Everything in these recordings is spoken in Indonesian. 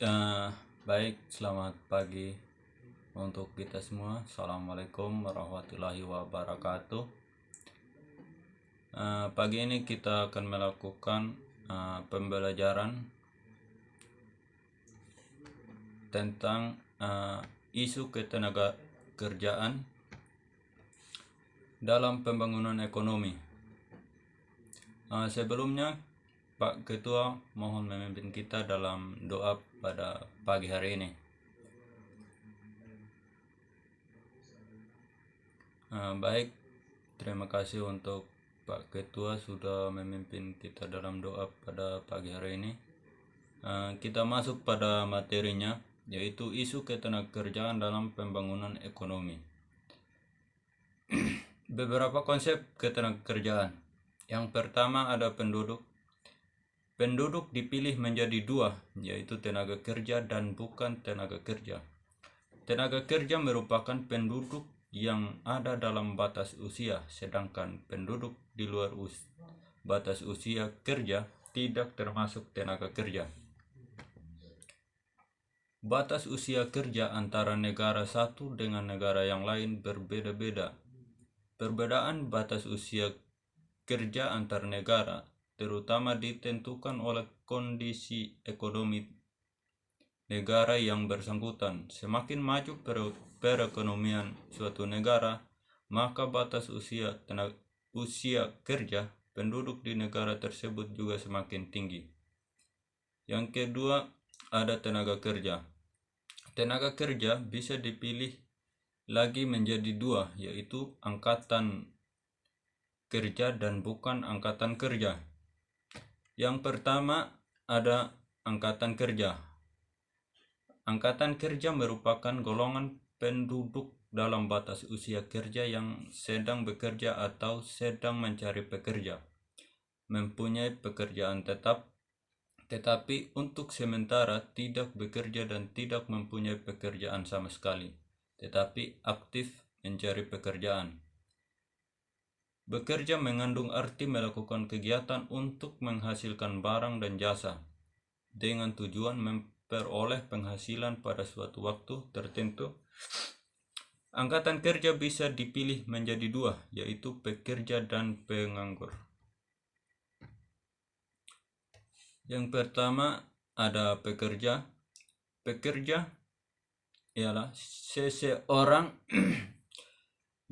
Eh, Baik, selamat pagi untuk kita semua. Assalamualaikum warahmatullahi wabarakatuh. Pagi ini kita akan melakukan pembelajaran tentang isu ketenaga kerjaan dalam pembangunan ekonomi. Sebelumnya, Pak Ketua mohon memimpin kita dalam doa pada pagi hari ini. Baik, terima kasih untuk Pak Ketua sudah memimpin kita dalam doa pada pagi hari ini. Kita masuk pada materinya, yaitu isu ketenagakerjaan dalam pembangunan ekonomi. Beberapa konsep ketenagakerjaan. Yang pertama ada penduduk. Penduduk dipilih menjadi dua, yaitu tenaga kerja dan bukan tenaga kerja. Tenaga kerja merupakan penduduk yang ada dalam batas usia, sedangkan penduduk di luar batas usia kerja tidak termasuk tenaga kerja. Batas usia kerja antara negara satu dengan negara yang lain berbeda-beda. Perbedaan batas usia kerja antar negara terutama ditentukan oleh kondisi ekonomi negara yang bersangkutan. Semakin maju perekonomian suatu negara, maka batas usia kerja penduduk di negara tersebut juga semakin tinggi. Yang kedua, ada tenaga kerja. Tenaga kerja bisa dipilih lagi menjadi dua, yaitu angkatan kerja dan bukan angkatan kerja. Yang pertama ada angkatan kerja. Angkatan kerja merupakan golongan penduduk dalam batas usia kerja yang sedang bekerja atau sedang mencari pekerja, mempunyai pekerjaan tetap, tetapi untuk sementara tidak bekerja dan tidak mempunyai pekerjaan sama sekali, tetapi aktif mencari pekerjaan. Bekerja mengandung arti melakukan kegiatan untuk menghasilkan barang dan jasa dengan tujuan memperoleh penghasilan pada suatu waktu tertentu. Angkatan kerja bisa dipilih menjadi dua, yaitu pekerja dan penganggur. Yang pertama ada pekerja. Pekerja ialah seseorang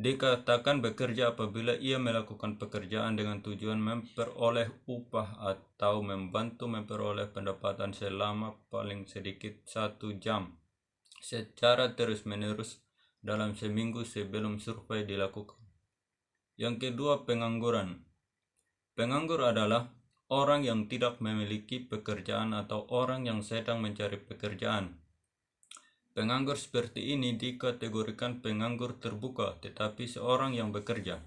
dikatakan bekerja apabila ia melakukan pekerjaan dengan tujuan memperoleh upah atau membantu memperoleh pendapatan selama paling sedikit 1 jam secara terus-menerus dalam seminggu sebelum survei dilakukan. Yang kedua, pengangguran. Penganggur adalah orang yang tidak memiliki pekerjaan atau orang yang sedang mencari pekerjaan. Penganggur seperti ini dikategorikan penganggur terbuka, tetapi seorang yang bekerja,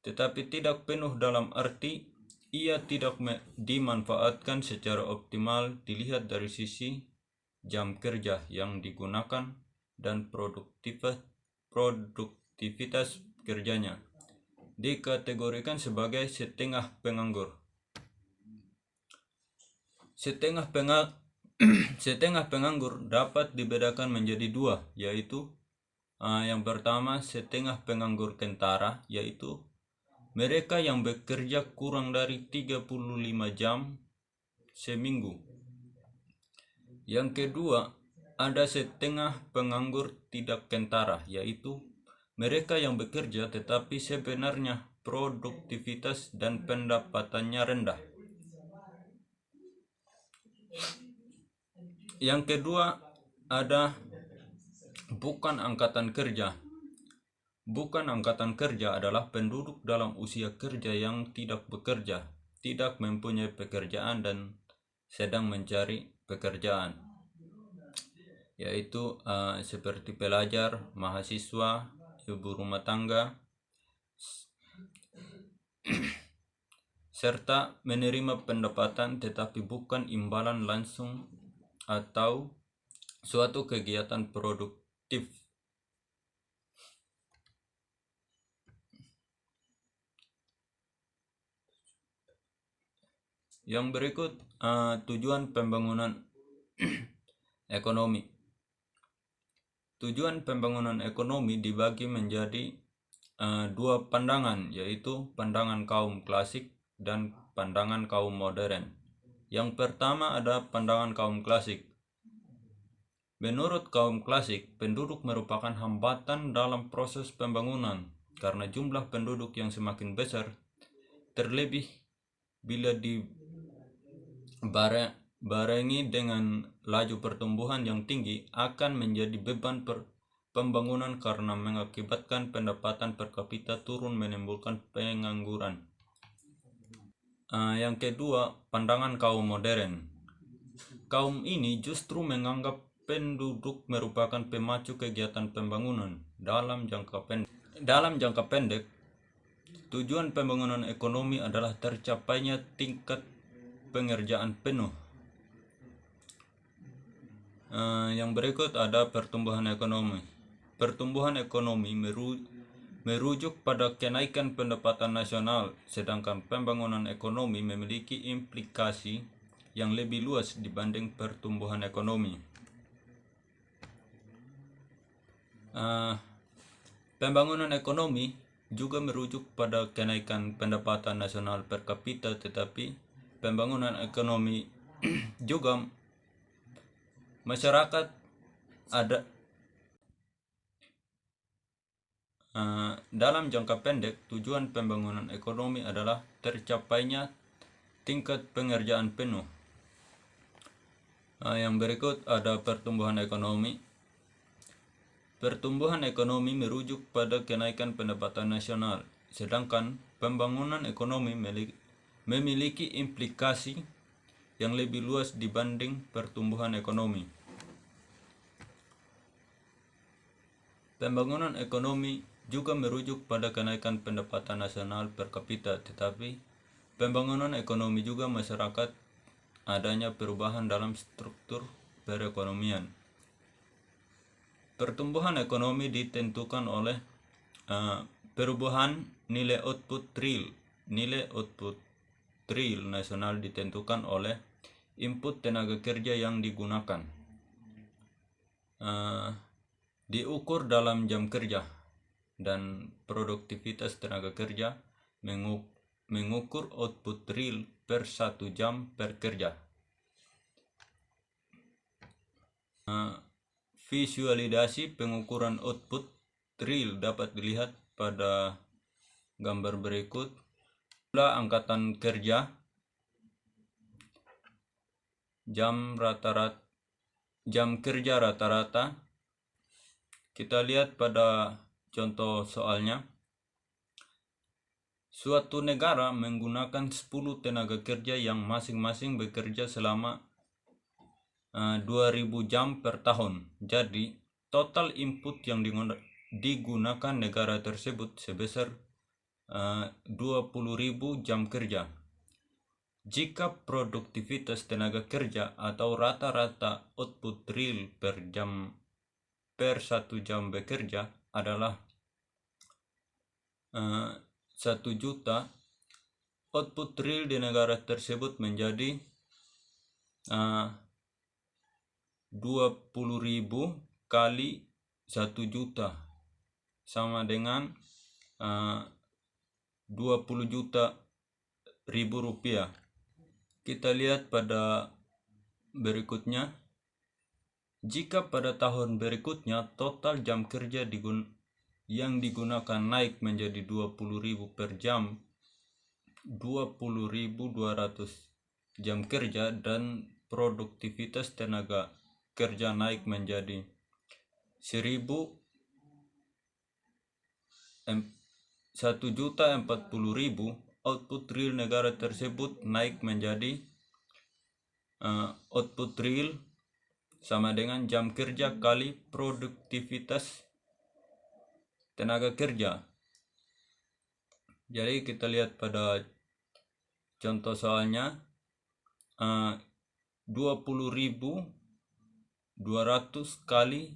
tetapi tidak penuh dalam arti ia tidak dimanfaatkan secara optimal dilihat dari sisi jam kerja yang digunakan dan produktivitas kerjanya. Dikategorikan sebagai setengah penganggur. Setengah penganggur dapat dibedakan menjadi dua, yaitu yang pertama setengah penganggur kentara, yaitu mereka yang bekerja kurang dari 35 jam seminggu. Yang kedua, ada setengah penganggur tidak kentara, yaitu mereka yang bekerja tetapi sebenarnya produktivitas dan pendapatannya rendah. Yang kedua ada bukan angkatan kerja. Bukan angkatan kerja adalah penduduk dalam usia kerja yang tidak bekerja, tidak mempunyai pekerjaan dan sedang mencari pekerjaan, yaitu seperti pelajar, mahasiswa, ibu rumah tangga, serta menerima pendapatan tetapi bukan imbalan langsung atau suatu kegiatan produktif. Yang berikut tujuan pembangunan Ekonomi. Tujuan pembangunan ekonomi dibagi menjadi dua pandangan, yaitu pandangan kaum klasik dan pandangan kaum modern. Yang pertama ada pandangan kaum klasik. Menurut kaum klasik, penduduk merupakan hambatan dalam proses pembangunan karena jumlah penduduk yang semakin besar, terlebih bila dibarengi dengan laju pertumbuhan yang tinggi, akan menjadi beban pembangunan karena mengakibatkan pendapatan per kapita turun, menimbulkan pengangguran. Yang kedua, pandangan kaum modern. Kaum ini justru menganggap penduduk merupakan pemacu kegiatan pembangunan dalam jangka pendek. Dalam jangka pendek, tujuan pembangunan ekonomi adalah tercapainya tingkat pengerjaan penuh. Yang berikut ada pertumbuhan ekonomi. Pertumbuhan ekonomi merujuk pada kenaikan pendapatan nasional, sedangkan pembangunan ekonomi memiliki implikasi yang lebih luas dibanding pertumbuhan ekonomi. Pembangunan ekonomi juga merujuk pada kenaikan pendapatan nasional per kapita, tetapi pembangunan ekonomi juga masyarakat ada dalam jangka pendek. Tujuan pembangunan ekonomi adalah tercapainya tingkat pengerjaan penuh. Yang berikut ada pertumbuhan ekonomi. Pertumbuhan ekonomi merujuk pada kenaikan pendapatan nasional, sedangkan pembangunan ekonomi memiliki implikasi yang lebih luas dibanding pertumbuhan ekonomi. Pembangunan ekonomi juga merujuk pada kenaikan pendapatan nasional per kapita, tetapi pembangunan ekonomi juga masyarakat adanya perubahan dalam struktur perekonomian. Pertumbuhan ekonomi ditentukan oleh perubahan nilai output real. Nilai output real nasional ditentukan oleh input tenaga kerja yang digunakan, diukur dalam jam kerja, dan produktivitas tenaga kerja mengukur output real per 1 jam per kerja. Visualisasi pengukuran output real dapat dilihat pada gambar berikut. Jumlah angkatan kerja, jam kerja rata-rata. Kita lihat pada contoh soalnya. Suatu negara menggunakan 10 tenaga kerja yang masing-masing bekerja selama 2000 jam per tahun. Jadi, total input yang digunakan negara tersebut sebesar 20.000 jam kerja. Jika produktivitas tenaga kerja atau rata-rata output real per 1 jam bekerja adalah 1 juta, output real di negara tersebut menjadi 20.000 kali 1 juta sama dengan 20 juta ribu rupiah. Kita lihat pada berikutnya. Jika pada tahun berikutnya total jam kerja yang digunakan naik menjadi 20.000 per jam, 20.200 jam kerja, dan produktivitas tenaga kerja naik menjadi 1.040.000, output real negara tersebut naik menjadi output real sama dengan jam kerja kali produktivitas tenaga kerja. Jadi kita lihat pada contoh soalnya, 20.200 kali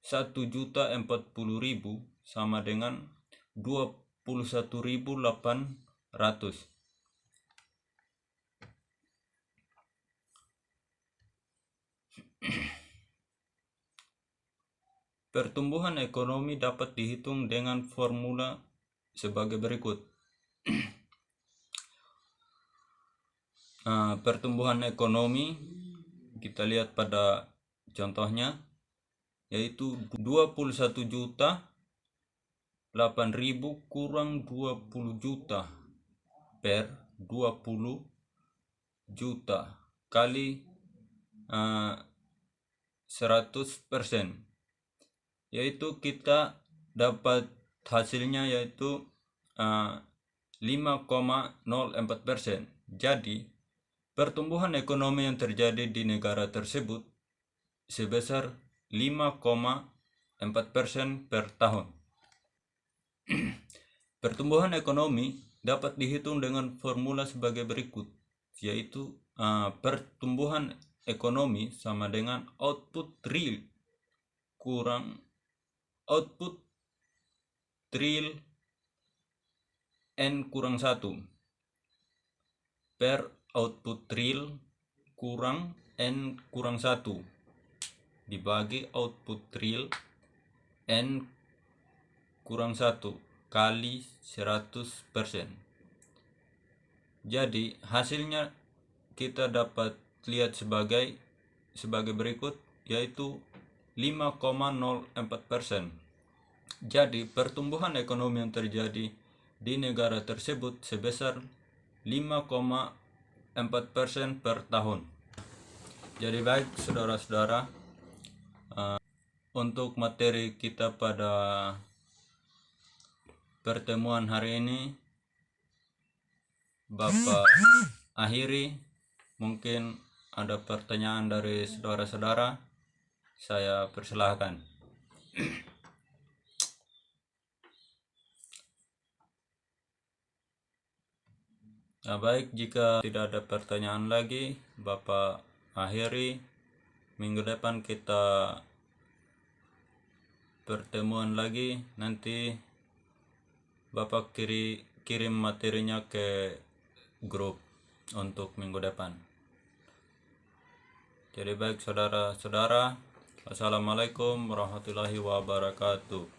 1.040.000 sama dengan 21.800. Pertumbuhan ekonomi dapat dihitung dengan formula sebagai berikut. Pertumbuhan ekonomi kita lihat pada contohnya, yaitu 21 juta 8.000 kurang 20 juta per 20 juta kali 100%, yaitu kita dapat hasilnya yaitu 5,04%. Jadi pertumbuhan ekonomi yang terjadi di negara tersebut sebesar 5,4% per tahun. Pertumbuhan ekonomi dapat dihitung dengan formula sebagai berikut, yaitu pertumbuhan ekonomi sama dengan output real kurang output real N kurang 1 per output real kurang N kurang 1 dibagi output real N kurang 1 kali 100%. Jadi hasilnya kita dapat lihat sebagai berikut, yaitu 5,04%. Jadi pertumbuhan ekonomi yang terjadi di negara tersebut sebesar 5,4% per tahun. Jadi baik saudara-saudara, untuk materi kita pada pertemuan hari ini Bapak akhiri. Mungkin ada pertanyaan dari saudara-saudara, saya persilahkan. Nah, baik, jika tidak ada pertanyaan lagi, Bapak akhiri. Minggu depan kita pertemuan lagi. Nanti Bapak kirim materinya ke grup untuk minggu depan. Jadi baik saudara-saudara, Assalamualaikum warahmatullahi wabarakatuh.